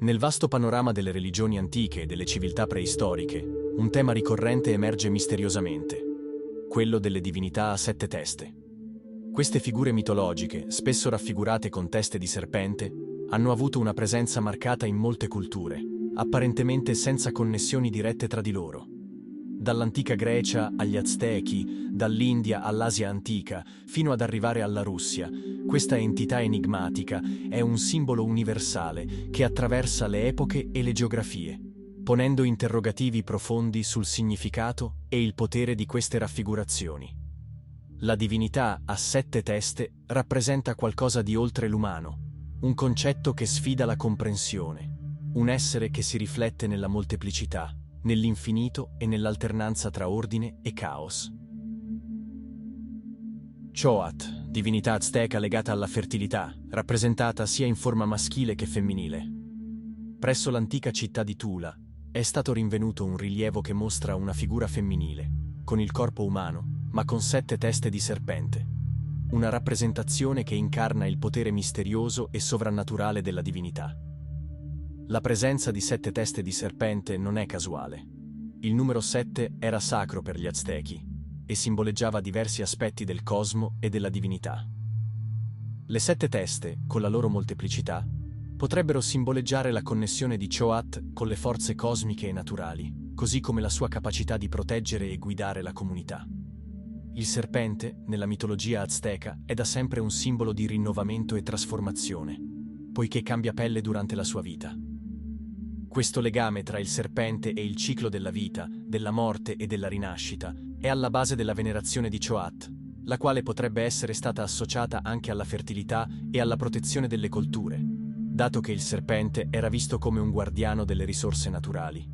Nel vasto panorama delle religioni antiche e delle civiltà preistoriche, un tema ricorrente emerge misteriosamente: quello delle divinità a 7 teste. Queste figure mitologiche, spesso raffigurate con teste di serpente, hanno avuto una presenza marcata in molte culture, apparentemente senza connessioni dirette tra di loro. Dall'antica Grecia agli Aztechi, dall'India all'Asia antica, fino ad arrivare alla Russia, questa entità enigmatica è un simbolo universale che attraversa le epoche e le geografie, ponendo interrogativi profondi sul significato e il potere di queste raffigurazioni. La divinità a 7 teste rappresenta qualcosa di oltre l'umano, un concetto che sfida la comprensione, un essere che si riflette nella molteplicità, nell'infinito e nell'alternanza tra ordine e caos. Xoatl, divinità azteca legata alla fertilità, rappresentata sia in forma maschile che femminile. Presso l'antica città di Tula è stato rinvenuto un rilievo che mostra una figura femminile, con il corpo umano, ma con 7 teste di serpente. Una rappresentazione che incarna il potere misterioso e sovrannaturale della divinità. La presenza di 7 teste di serpente non è casuale. Il numero 7 era sacro per gli Aztechi e simboleggiava diversi aspetti del cosmo e della divinità. Le 7 teste, con la loro molteplicità, potrebbero simboleggiare la connessione di Xoatl con le forze cosmiche e naturali, così come la sua capacità di proteggere e guidare la comunità. Il serpente, nella mitologia azteca, è da sempre un simbolo di rinnovamento e trasformazione, poiché cambia pelle durante la sua vita. Questo legame tra il serpente e il ciclo della vita, della morte e della rinascita è alla base della venerazione di Xoatl, la quale potrebbe essere stata associata anche alla fertilità e alla protezione delle colture, dato che il serpente era visto come un guardiano delle risorse naturali.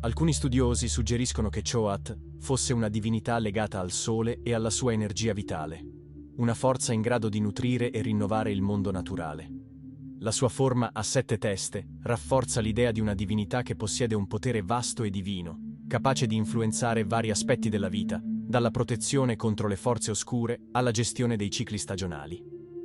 Alcuni studiosi suggeriscono che Xoatl fosse una divinità legata al sole e alla sua energia vitale, una forza in grado di nutrire e rinnovare il mondo naturale. La sua forma a 7 teste rafforza l'idea di una divinità che possiede un potere vasto e divino, capace di influenzare vari aspetti della vita, dalla protezione contro le forze oscure alla gestione dei cicli stagionali.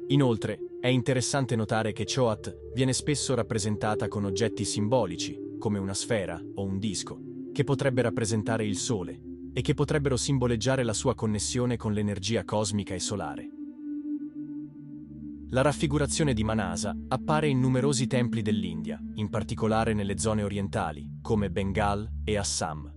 Inoltre, è interessante notare che Xoatl viene spesso rappresentata con oggetti simbolici, come una sfera o un disco, che potrebbe rappresentare il Sole e che potrebbero simboleggiare la sua connessione con l'energia cosmica e solare. La raffigurazione di Manasa appare in numerosi templi dell'India, in particolare nelle zone orientali, come Bengal e Assam.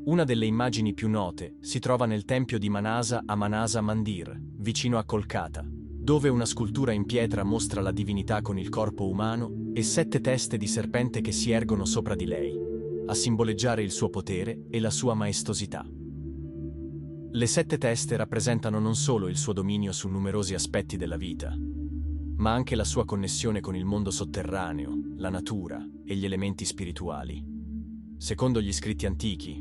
Una delle immagini più note si trova nel tempio di Manasa a Manasa Mandir, vicino a Kolkata, dove una scultura in pietra mostra la divinità con il corpo umano e 7 teste di serpente che si ergono sopra di lei, a simboleggiare il suo potere e la sua maestosità. Le 7 teste rappresentano non solo il suo dominio su numerosi aspetti della vita, ma anche la sua connessione con il mondo sotterraneo, la natura e gli elementi spirituali. Secondo gli scritti antichi,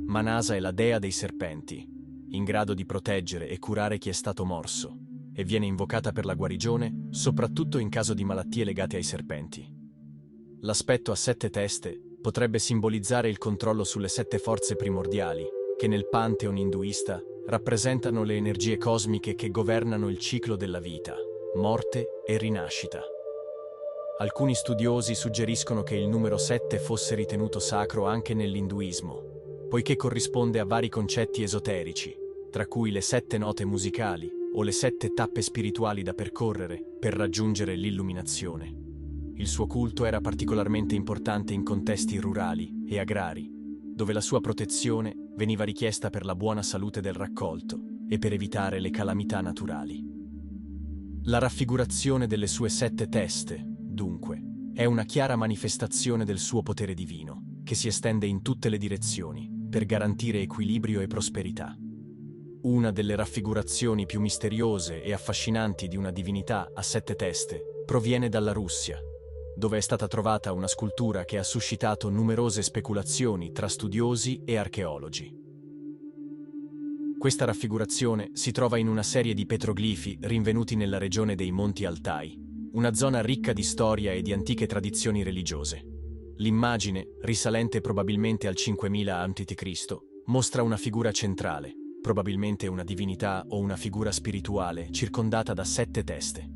Manasa è la dea dei serpenti, in grado di proteggere e curare chi è stato morso, e viene invocata per la guarigione, soprattutto in caso di malattie legate ai serpenti. L'aspetto a 7 teste potrebbe simbolizzare il controllo sulle 7 forze primordiali, che nel pantheon induista rappresentano le energie cosmiche che governano il ciclo della vita, morte e rinascita. Alcuni studiosi suggeriscono che il numero 7 fosse ritenuto sacro anche nell'induismo, poiché corrisponde a vari concetti esoterici, tra cui le 7 note musicali o le 7 tappe spirituali da percorrere per raggiungere l'illuminazione. Il suo culto era particolarmente importante in contesti rurali e agrari, dove la sua protezione veniva richiesta per la buona salute del raccolto e per evitare le calamità naturali. La raffigurazione delle sue 7 teste, dunque, è una chiara manifestazione del suo potere divino, che si estende in tutte le direzioni per garantire equilibrio e prosperità. Una delle raffigurazioni più misteriose e affascinanti di una divinità a 7 teste proviene dalla Russia, dove è stata trovata una scultura che ha suscitato numerose speculazioni tra studiosi e archeologi. Questa raffigurazione si trova in una serie di petroglifi rinvenuti nella regione dei Monti Altai, una zona ricca di storia e di antiche tradizioni religiose. L'immagine, risalente probabilmente al 5000 a.C., mostra una figura centrale, probabilmente una divinità o una figura spirituale circondata da 7 teste.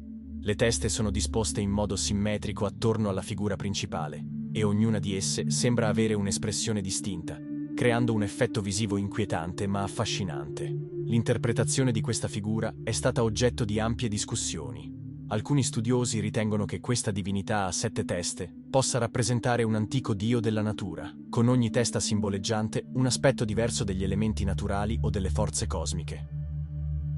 Le teste sono disposte in modo simmetrico attorno alla figura principale, e ognuna di esse sembra avere un'espressione distinta, creando un effetto visivo inquietante ma affascinante. L'interpretazione di questa figura è stata oggetto di ampie discussioni. Alcuni studiosi ritengono che questa divinità a 7 teste possa rappresentare un antico dio della natura, con ogni testa simboleggiante un aspetto diverso degli elementi naturali o delle forze cosmiche.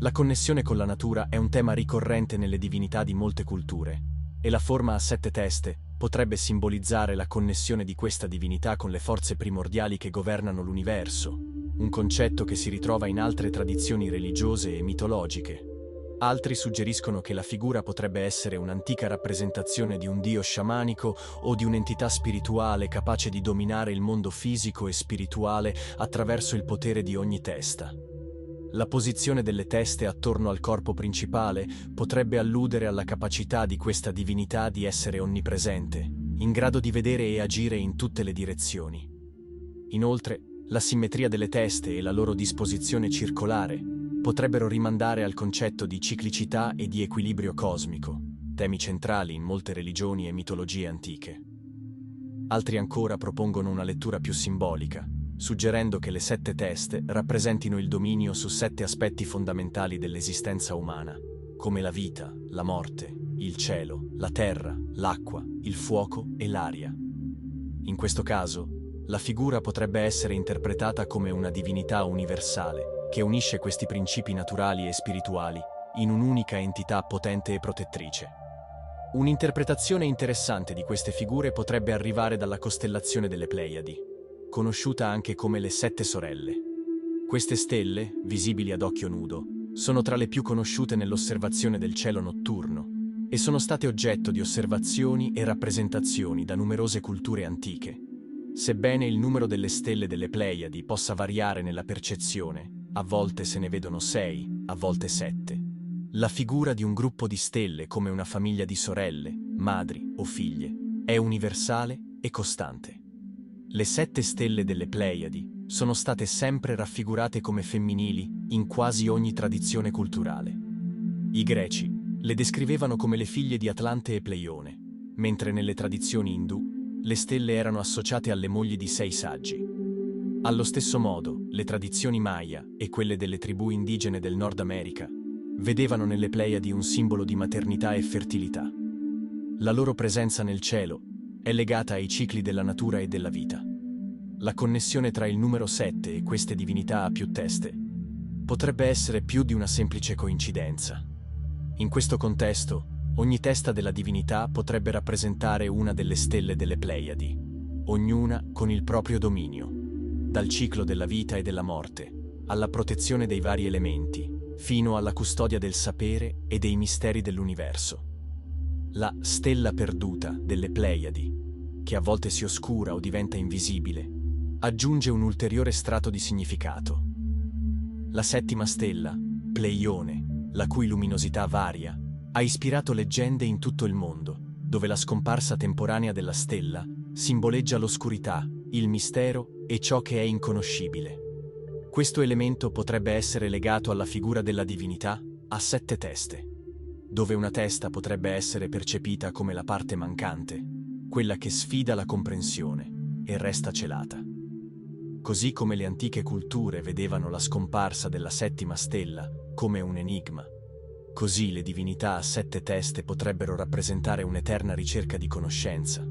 La connessione con la natura è un tema ricorrente nelle divinità di molte culture, e la forma a 7 teste potrebbe simbolizzare la connessione di questa divinità con le forze primordiali che governano l'universo, un concetto che si ritrova in altre tradizioni religiose e mitologiche. Altri suggeriscono che la figura potrebbe essere un'antica rappresentazione di un dio sciamanico o di un'entità spirituale capace di dominare il mondo fisico e spirituale attraverso il potere di ogni testa. La posizione delle teste attorno al corpo principale potrebbe alludere alla capacità di questa divinità di essere onnipresente, in grado di vedere e agire in tutte le direzioni. Inoltre, la simmetria delle teste e la loro disposizione circolare potrebbero rimandare al concetto di ciclicità e di equilibrio cosmico, temi centrali in molte religioni e mitologie antiche. Altri ancora propongono una lettura più simbolica, suggerendo che le 7 teste rappresentino il dominio su 7 aspetti fondamentali dell'esistenza umana, come la vita, la morte, il cielo, la terra, l'acqua, il fuoco e l'aria. In questo caso, la figura potrebbe essere interpretata come una divinità universale che unisce questi principi naturali e spirituali in un'unica entità potente e protettrice. Un'interpretazione interessante di queste figure potrebbe arrivare dalla costellazione delle Pleiadi, conosciuta anche come le 7 sorelle. Queste stelle, visibili ad occhio nudo, sono tra le più conosciute nell'osservazione del cielo notturno e sono state oggetto di osservazioni e rappresentazioni da numerose culture antiche. Sebbene il numero delle stelle delle Pleiadi possa variare nella percezione, a volte se ne vedono 6, a volte 7. La figura di un gruppo di stelle come una famiglia di sorelle, madri o figlie è universale e costante. Le 7 stelle delle Pleiadi sono state sempre raffigurate come femminili in quasi ogni tradizione culturale. I greci le descrivevano come le figlie di Atlante e Pleione, mentre nelle tradizioni indù le stelle erano associate alle mogli di 6 saggi. Allo stesso modo, le tradizioni Maya e quelle delle tribù indigene del Nord America vedevano nelle Pleiadi un simbolo di maternità e fertilità. La loro presenza nel cielo è legata ai cicli della natura e della vita. La connessione tra il numero 7 e queste divinità a più teste potrebbe essere più di una semplice coincidenza. In questo contesto, ogni testa della divinità potrebbe rappresentare una delle stelle delle Pleiadi, ognuna con il proprio dominio, dal ciclo della vita e della morte, alla protezione dei vari elementi, fino alla custodia del sapere e dei misteri dell'universo. La stella perduta delle Pleiadi, che a volte si oscura o diventa invisibile, aggiunge un ulteriore strato di significato. La 7ª stella, Pleione, la cui luminosità varia, ha ispirato leggende in tutto il mondo, dove la scomparsa temporanea della stella simboleggia l'oscurità, il mistero e ciò che è inconoscibile. Questo elemento potrebbe essere legato alla figura della divinità a 7 teste, dove una testa potrebbe essere percepita come la parte mancante, quella che sfida la comprensione e resta celata. Così come le antiche culture vedevano la scomparsa della 7ª stella come un enigma, così le divinità a 7 teste potrebbero rappresentare un'eterna ricerca di conoscenza,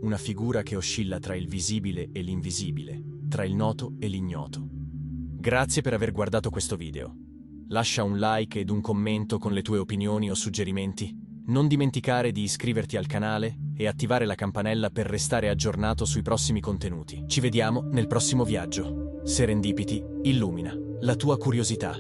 una figura che oscilla tra il visibile e l'invisibile, tra il noto e l'ignoto. Grazie per aver guardato questo video. Lascia un like ed un commento con le tue opinioni o suggerimenti. Non dimenticare di iscriverti al canale e attivare la campanella per restare aggiornato sui prossimi contenuti. Ci vediamo nel prossimo viaggio. Serendipity illumina la tua curiosità.